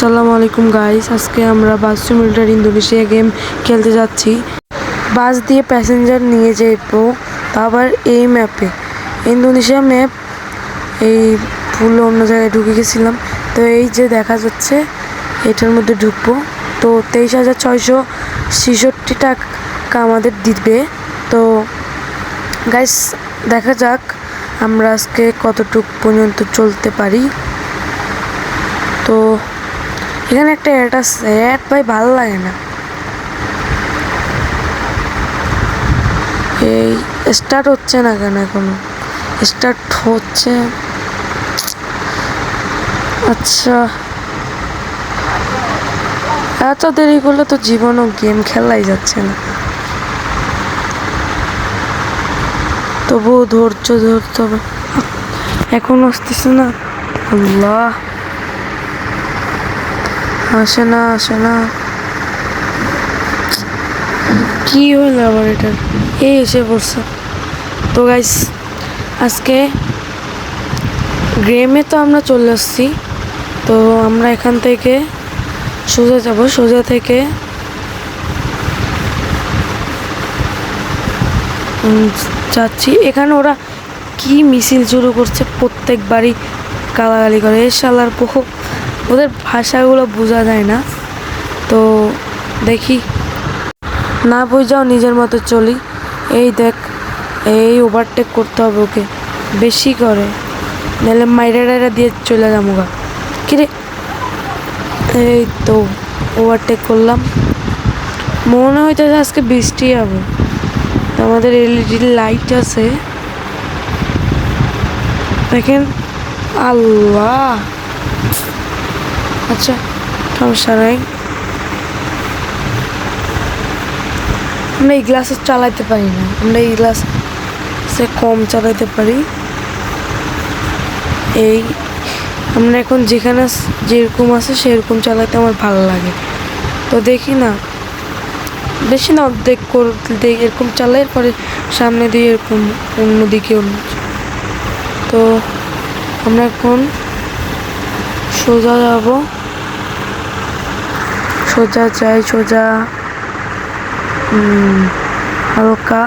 আসসালামু আলাইকুম গাইস, আজকে আমরা বাস সিমুলেটর ইন্দোনেশিয়া গেম খেলতে যাচ্ছি। বাস দিয়ে প্যাসেঞ্জার নিয়ে যাবো, আবার এই ম্যাপে ইন্দোনেশিয়া ম্যাপ। এই ভুল অন্য জায়গায় ঢুকে গেছিলাম, তো এই যে দেখা যাচ্ছে এটার মধ্যে ঢুকবো। তো 23,666 টাকা আমাদের দিবে। তো গাইস দেখা যাক আমরা আজকে কতটুক পর্যন্ত চলতে পারি। তো এখানে একটা অ্যাড আছে, অ্যাড ভাই ভালো লাগে না। এই স্টার্ট হচ্ছে না কেন? এখনো স্টার্ট হচ্ছে। আচ্ছা, এত দেরি করলে তো জীবনও গেম খেলাই যাচ্ছে না। তবুও ধৈর্য ধরতে হবে। এখন আসতেছে না। আল্লাহ, আসে না। কি হলো আবার এটা? এই এসে পড়ছে। তো গাইস আজকে গেমে তো আমরা চলে আসছি। তো আমরা এখান থেকে সোজা যাব, সোজা থেকে যাচ্ছি। এখানে ওরা কি মিছিল শুরু করছে, প্রত্যেকবারই গালাগালি করে। এ শালার বহু, ওদের ভাষাগুলো বোঝা যায় না। তো দেখি, না বুঝাও নিজের মতো চলি। এই দেখ, এই ওভারটেক করতে হবে ওকে, বেশি করে নাহলে মাইরা দিয়ে চলে যাবো গা। কিরে, এই তো ওভারটেক করলাম। মনে হইতেছে আজকে বৃষ্টি হবে। আমাদের এলইডি লাইট আছে দেখেন। আল্লাহ, আচ্ছা সমস্যা নাই। আমরা এই গ্লাসে চালাইতে পারি না, আমরা এই গ্লাসে কম চালাইতে পারি। এই আমরা এখন যেখানে যেরকম আছে সেরকম চালাইতে আমার ভালো লাগে। তো দেখি না, বেশি না, অর্ধেক করতে এরকম চালাই, পরে সামনে দিয়ে এরকম অন্যদিকে অন্য। তো আমরা এখন সোজা যাব, সোজা যাই, সোজা হালকা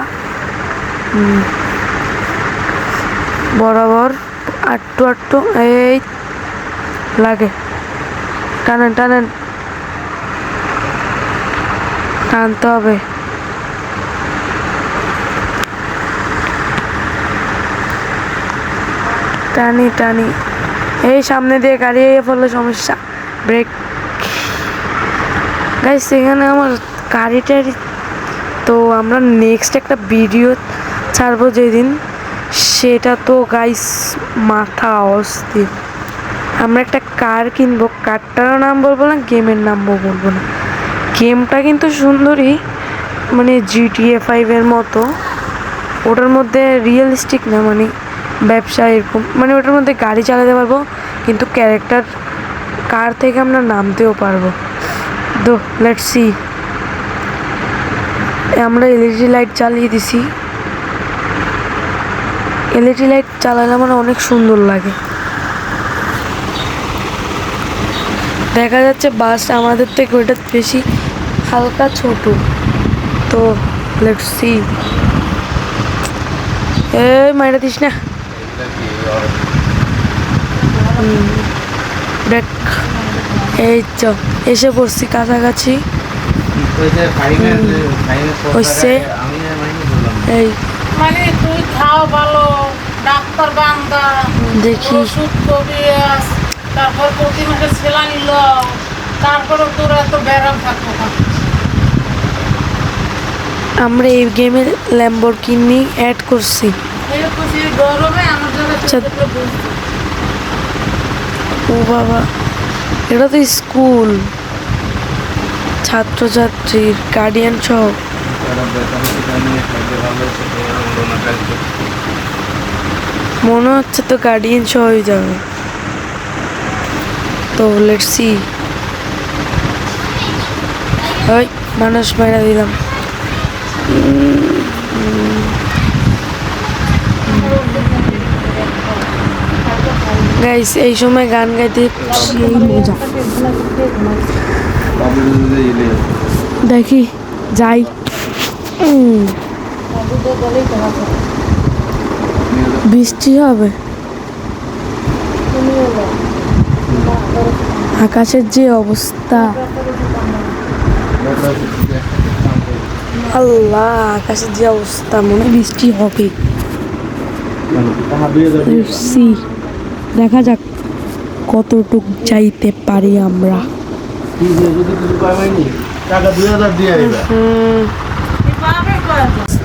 বরাবর আটটু এই লাগে। টানেন টানতে হবে। টানি এই সামনে দিয়ে গাড়ি ফেললে সমস্যা। ব্রেক গাইস, এখানে আমার গাড়িটারি। তো আমরা নেক্সট একটা ভিডিও ছাড়বো যেদিন, সেটা তো গাইস মাথা অস্থির। আমরা একটা কার কিনবো, কারটারও নাম বলবো না, গেমের নামও বলবো না। গেমটা কিন্তু সুন্দরই, মানে GTA 5 মতো। ওটার মধ্যে রিয়েলিস্টিক না, মানে ব্যবসা এরকম, মানে ওটার মধ্যে গাড়ি চালাতে পারবো, কিন্তু ক্যারেক্টার কার থেকে আমরা নামতেও পারবো। তো লেটস সি। আমরা এলইডি লাইট চালিয়ে দিছি। এলইডি লাইট চালালে আমার অনেক সুন্দর লাগে। দেখা যাচ্ছে বাস আমাদের থেকে ওইটা বেশি হালকা ছোট। তো লেটস সি। এই মাইরা দিস না। দেখ, এই তো এসে পড়ছি কাছাকাছি। হচ্ছে এই মানে তুই খাও ভালো, ডাক্তার বান্দা, দেখি ওষুধ কবিরাজ, তারপর প্রতি মাসে সেলাইন নিল, তারপরে তোর এত ব্যারাম থাকতো না। আমরা এই গেমের ল্যাম্বরগিনি অ্যাড করছি। গরমে আমার ও বাবা, এটা তো স্কুল, ছাত্রছাত্রীর গার্ডিয়ান সহ। মনে হচ্ছে তো গার্ডিয়ান সহই যাবে। তো লেটস সি। ওই মানুষ মেরা দিলাম। গাইস এই সময় গান গাইতে সেই মজা। দেখি যাই। বৃষ্টি হবে, আকাশের যে অবস্থা, আল্লাহ আকাশের যে অবস্থা, মনে হয় বৃষ্টি হবে। See, দেখা যাক কতটুক যাইতে পারি আমরা।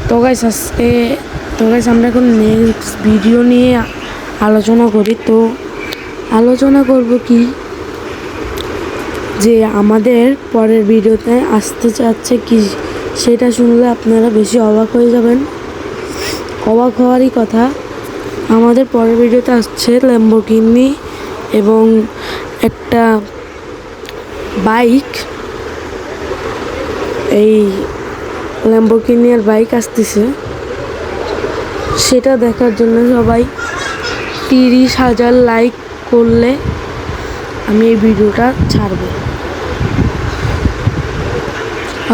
তো গাইস আজকে আমরা এখন নেক্সট ভিডিও নিয়ে আলোচনা করি। তো আলোচনা করব কি, যে আমাদের পরের ভিডিওতে আসতে চাচ্ছে কি, সেটা শুনলে আপনারা বেশি অবাক হয়ে যাবেন। অবাক হওয়ারই কথা। আমাদের পরের ভিডিওতে আসছে ল্যাম্বরগিনি এবং একটা বাইক। এই ল্যাম্বরগিনি আর বাইক আসতেছে, সেটা দেখার জন্য সবাই 30,000 লাইক করলে আমি এই ভিডিওটা ছাড়ব।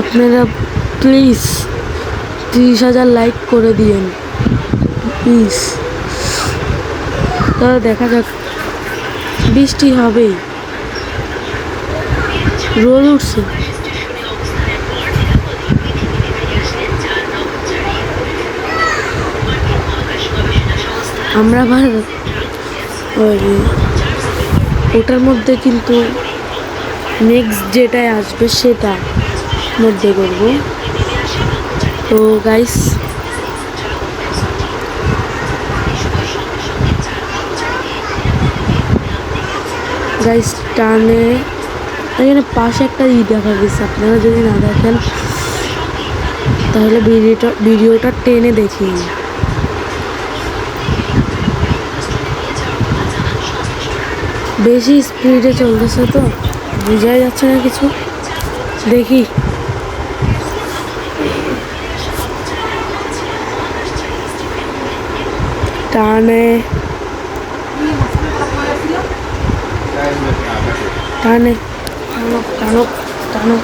আপনারা প্লিজ 30,000 লাইক করে দিয়েন প্লিজ। তাহলে দেখা যাক, বৃষ্টি হবেই, রোদ উঠছে। আমরা আবার ওটার মধ্যে কিন্তু নেক্সট যেটাই আসবে সেটা মধ্যে করব। তো গাইস টানে এখানে পাশে একটা দেখা গেছে, আপনারা যদি না দেখেন তাহলে ভিডিওটা টেনে দেখিয়ে। বেশি স্পিডে চলতেছে তো বোঝাই যাচ্ছে না কিছু। দেখি টানে টানে টানো টানো টানো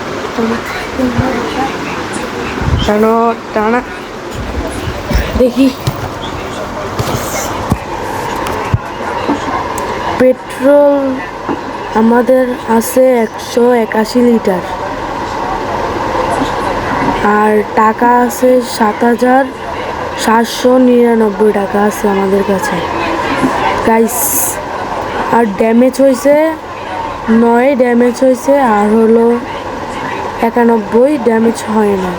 টানো টানা, দেখি। পেট্রোল আমাদের আছে 181 লিটার, আর টাকা আছে 7,799 টাকা আছে আমাদের কাছে গাইস। আর ড্যামেজ হয়েছে 9 ড্যামেজ হয়েছে, আর হলো 91 ড্যামেজ হয় না।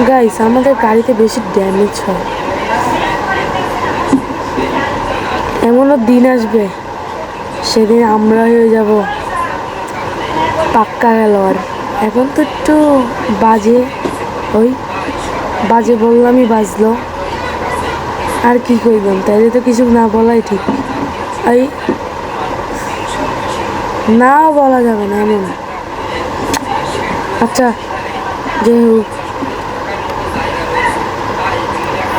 গাইস আমাদের গাড়িতে বেশি ড্যামেজ হয়। এমনও দিন আসবে সেদিন আমরা হয়ে যাব পাক্কা খেলোয়াড়। এখন তো একটু বাজে, ওই বাজে বললামই বাজলো, আর কি করলাম, তাইলে তো কিছু না বলাই ঠিক। এই নাও বলা যাবে না এমন। আচ্ছা যাই হোক,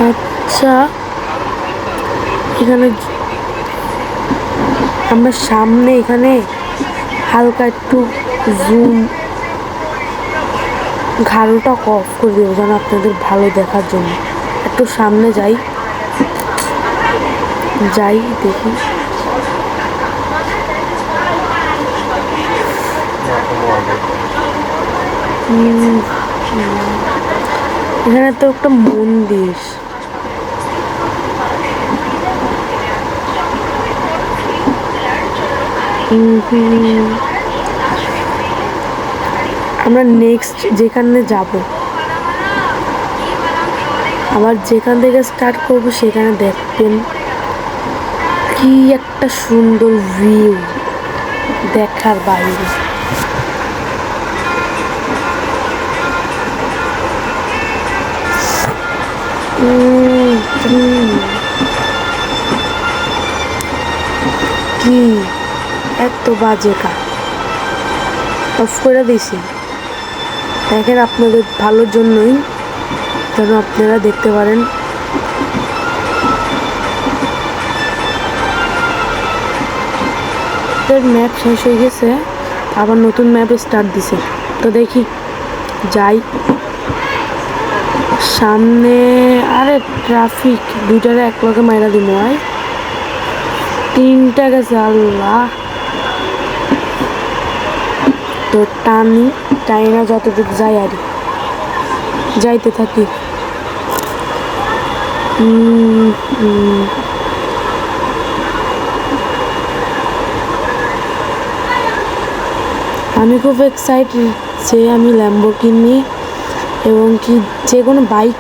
আচ্ছা এখানে আমরা সামনে এখানে হালকা একটু জুম ঘাড়োটা অফ করে দেবো যেন আপনাদের ভালো দেখার জন্য। একটু সামনে যাই দেখি। এখানে তো একটা মন্দির, আমরা নেক্সট যেখানে যাব, আবার যেখান থেকে স্টার্ট করব সেখানে দেখবেন কি একটা সুন্দর ভিউ দেখার বাইরে। কি এত বাজে কাজ, অফ করে দিছি। দেখেন আপনাদের ভালোর জন্যই, যেন আপনারা দেখতে পারেন। আমাদের ম্যাপ শেষ হয়ে গেছে, আবার নতুন ম্যাপে স্টার্ট দিছে। তো দেখি যাই সামনে। আরে ট্রাফিক দুইটারে এক লগে মাইরা দিব হয়, তিনটা গেছে আল্লাহ। তো টাইনা যতটুকু যাই আর যাইতে থাকি। আমি খুব এক্সাইটেড যে আমি ল্যাম্বরগিনি এবং কি যে কোনো বাইক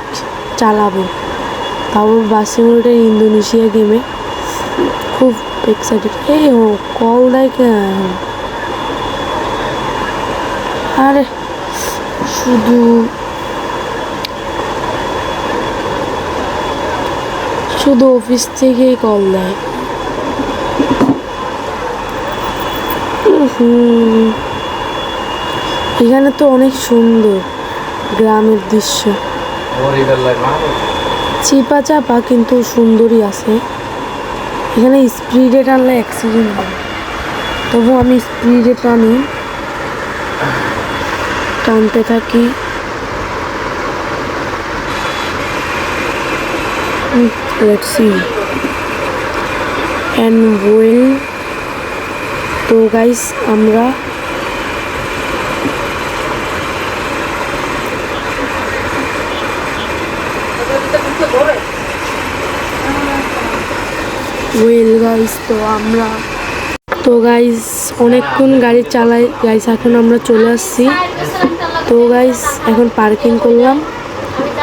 চালাবো, তাও বাসে উল্টে ইন্দোনেশিয়া গেমে। খুব এক্সাইটেড। এই ও কল দেয় কেন? আরে শুধু শুধু অফিস থেকেই কল দেয়। এখানে তো অনেক সুন্দর গ্রামের দৃশ্য, চিপা চাপা কিন্তু সুন্দরই আছে। এখানে স্পিডে টানলে অ্যাক্সিডেন্ট হয়, তবু আমি স্পিডে টানতে থাকি। Let's see and well, তো গাইস আমরা তো গাইস অনেকক্ষণ গাড়ি চালাই গাইস, এখন আমরা চলে আসছি। তো গাইস এখন পার্কিং করলাম,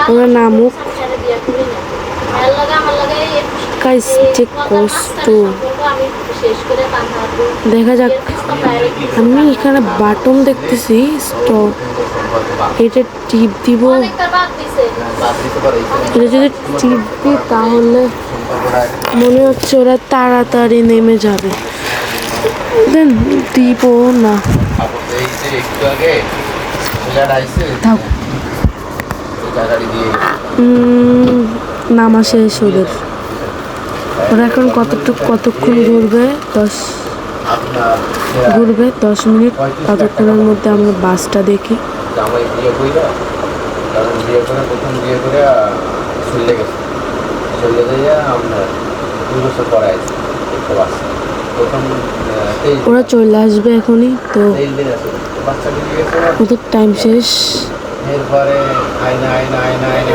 আমরা নামুক। গাইস যে কষ্ট, দেখা যাক। আমি এখানে বাটন দেখতেছি স্টপ, এটা টিপ দিব। এটা যদি টিপ দিই তাহলে মনে হচ্ছে ওরা তাড়াতাড়ি নেমে যাবে, দেন দিব না। নামা শেষ ওদের। ওরা এখন কতক্ষণ ঘুরবে? 10 মিনিট। ততক্ষণের মধ্যে আমরা বাসটা দেখি। ওরা চলে আসবে এখনই, তো ওদের টাইম শেষ।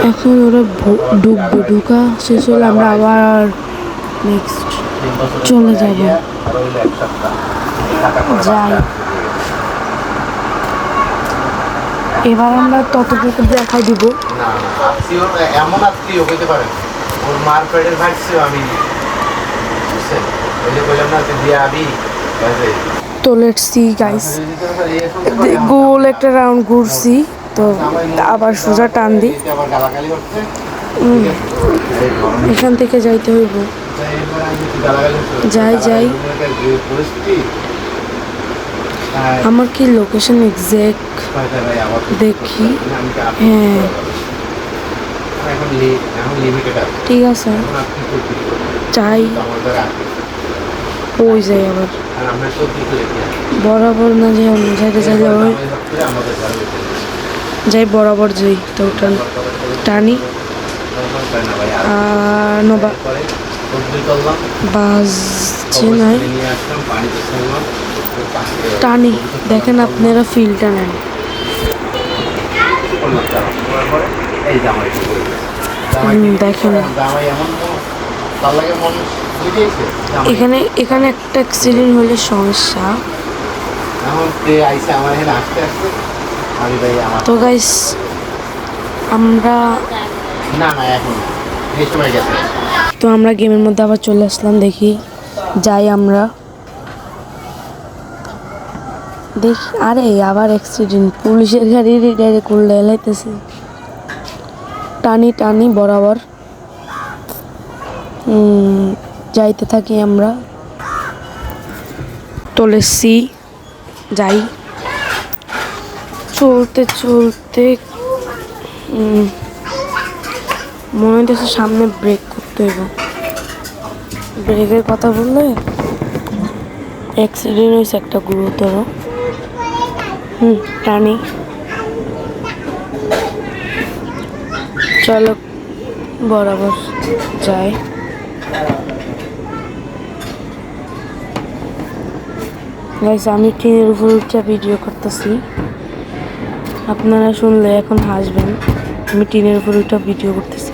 এখন ওরা ঢুকবে, ঢুকা শেষ হলে আমরা আবার নেক্সট চলে যাব। যাই, এবার আমরা ততটুকু দেখাই দিব। এমন আত্মীয় হইতে পারে, ওর মার পেটের ভাগছে আমি তো লেটস সি গাইস, গোল একটা রাউন্ড ঘুরছি, তো আবার সোজা টান দিই। এখান থেকে যাইতে হইব। যাই আমার কি লোকেশন এক্সাক্ট দেখি। হ্যাঁ ঠিক আছে, যাই। ওই যাই আবার বরাবর না, যে অন্য সাইডে যাইলে ওই যাই, বরাবর যাই। তো টানি বাজছে নাই, টানি। দেখেন আপনারা ফিলটা নেন। দেখেন এখানে একটা অ্যাক্সিডেন্ট হলে সমস্যা। তো গাইস আমরা গেমের মধ্যে আবার চলে আসলাম। দেখি যাই আমরা দেখি। আরে আবার অ্যাক্সিডেন্ট, পুলিশের গাড়ি ডাইরেক্ট উল্টে এলাইতেছে। টানি বরাবর যাইতে থাকি আমরা। চলেছি, যাই। চলতে মনে হইতেছে সামনে ব্রেক করতে হইব। ব্রেকের কথা বললে অ্যাক্সিডেন্ট হয়েছে একটা গুরুতর। টানি চলো বরাবর যাই। গাইস আমি ট্রেনের উপর উঠে ভিডিও করতেছি, আপনারা শুনলে এখন হাসবেন। আমি টিনের উপর উঠে ভিডিও করতেছি,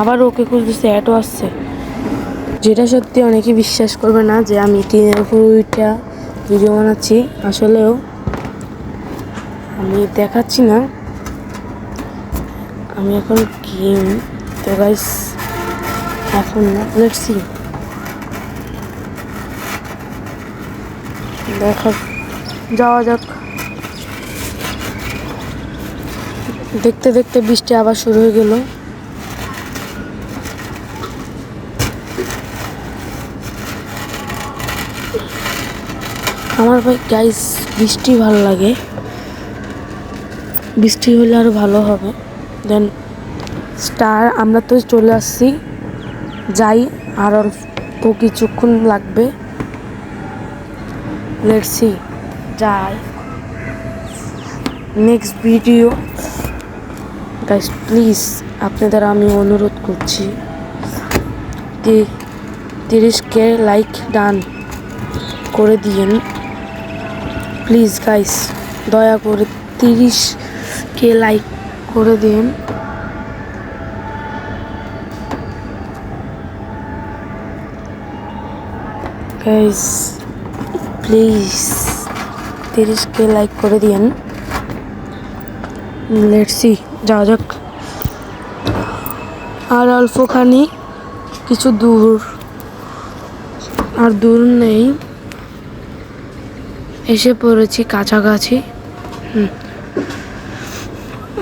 আবার ওকে খুঁজতেছে, অ্যাডও আসছে, যেটা সত্যি অনেকে বিশ্বাস করবে না যে আমি টিনের উপর উঠে ভিডিও বানাচ্ছি। আসলেও আমি দেখাচ্ছি না, আমি এখন গেম। তো গাইস এখন লেটস সি, দেখা যাওয়া যাক। দেখতে দেখতে বৃষ্টি আবার শুরু হয়ে গেল। আমার ভাই গাইস বৃষ্টি ভালো লাগে, বৃষ্টি হলে আরো ভালো হবে। দেন স্টার আমরা তো চলে আসছি, যাই আর অল্প কিছুক্ষণ লাগবে। লেটস সি যাই। নেক্সট ভিডিও গাইস প্লিজ আপনাদের আমি অনুরোধ করছি 30K লাইক ডান করে দিয়েন প্লিজ গাইস, দয়া করে 30K লাইক করে দিন। গাইস প্লিজ 30K লাইক করে দিন। লেটস সি যাওয়া যাক। আর অল্পখানি কিছু দূর, আর দূর নেই, এসে পড়েছি কাছাকাছি।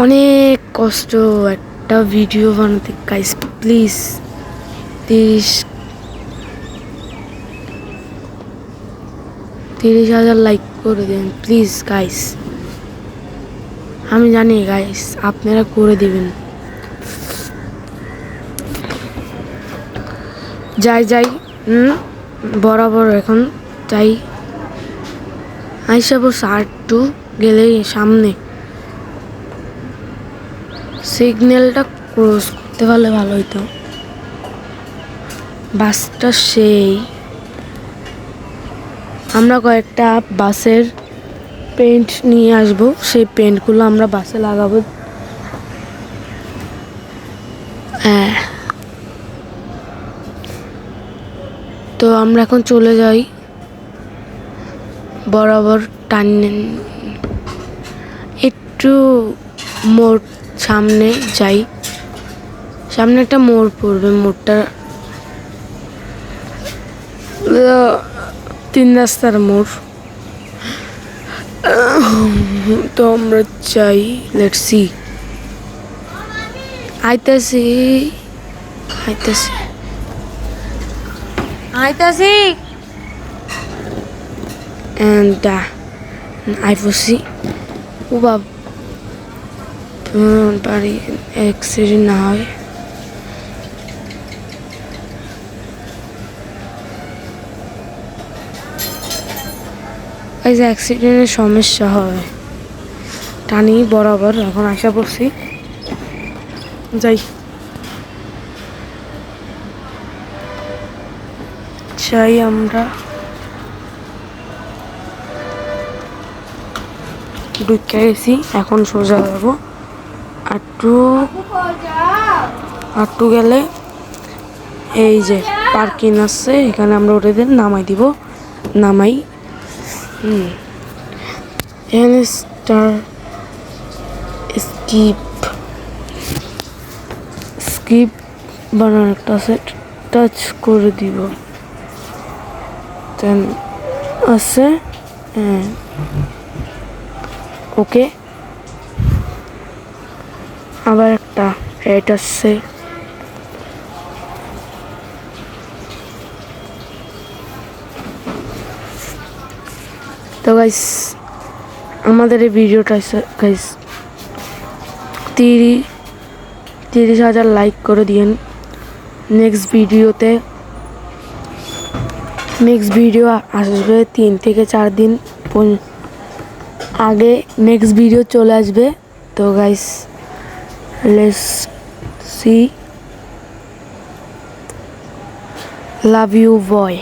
অনেক কষ্ট একটা ভিডিও বানাতে গাইস, প্লিজ 30,000 লাইক করে দিন প্লিজ গাইস। আমি জানি গাইস আপনারা করে দিবেন। যাই যাই বরাবর এখন যাই। আইসা বসে একটু গেলেই সামনে সিগন্যালটা ক্রস করতে পারলে ভালো হইতো। বাসটা সেই, আমরা কয়েকটা বাসের পেন্ট নিয়ে আসব, সেই পেন্টগুলো আমরা বাসে লাগাবো। হ্যাঁ তো আমরা এখন চলে যাই বরাবর টানেন, একটু মোড় সামনে যাই, সামনে একটা মোড় পড়বে, মোড়টা 3 রাস্তার মোড়। তো আমরা যাই, লেটস সি। আইতাছি আইতাছি আইতাছি and আইতাছি। ও বাড়ি অ্যাক্সিডেন্ট না হয়। এই যে অ্যাক্সিডেন্টের সমস্যা হয়, টানি বরাবর এখন আশা করছি যাই চাই। আমরা ঢুকে গেছি, এখন সোজা যাবো। আটটু গেলে এই যে পার্কিং আছে, এখানে আমরা উঠে দিন নামাই দিব, নামাই। এখানে স্টার স্কিপ বানানো একটা আছে, টাচ করে দিব। দেন আছে ওকে, আবার একটা রেট আসছে। তো গাইস আমাদের এই ভিডিওটা গাইস 30,000 লাইক করে দিন। নেক্সট ভিডিওতে নেক্সট ভিডিও আসবে 3 থেকে 4 দিন আগে নেক্সট ভিডিও চলে আসবে। তো guys let's see, love you boy.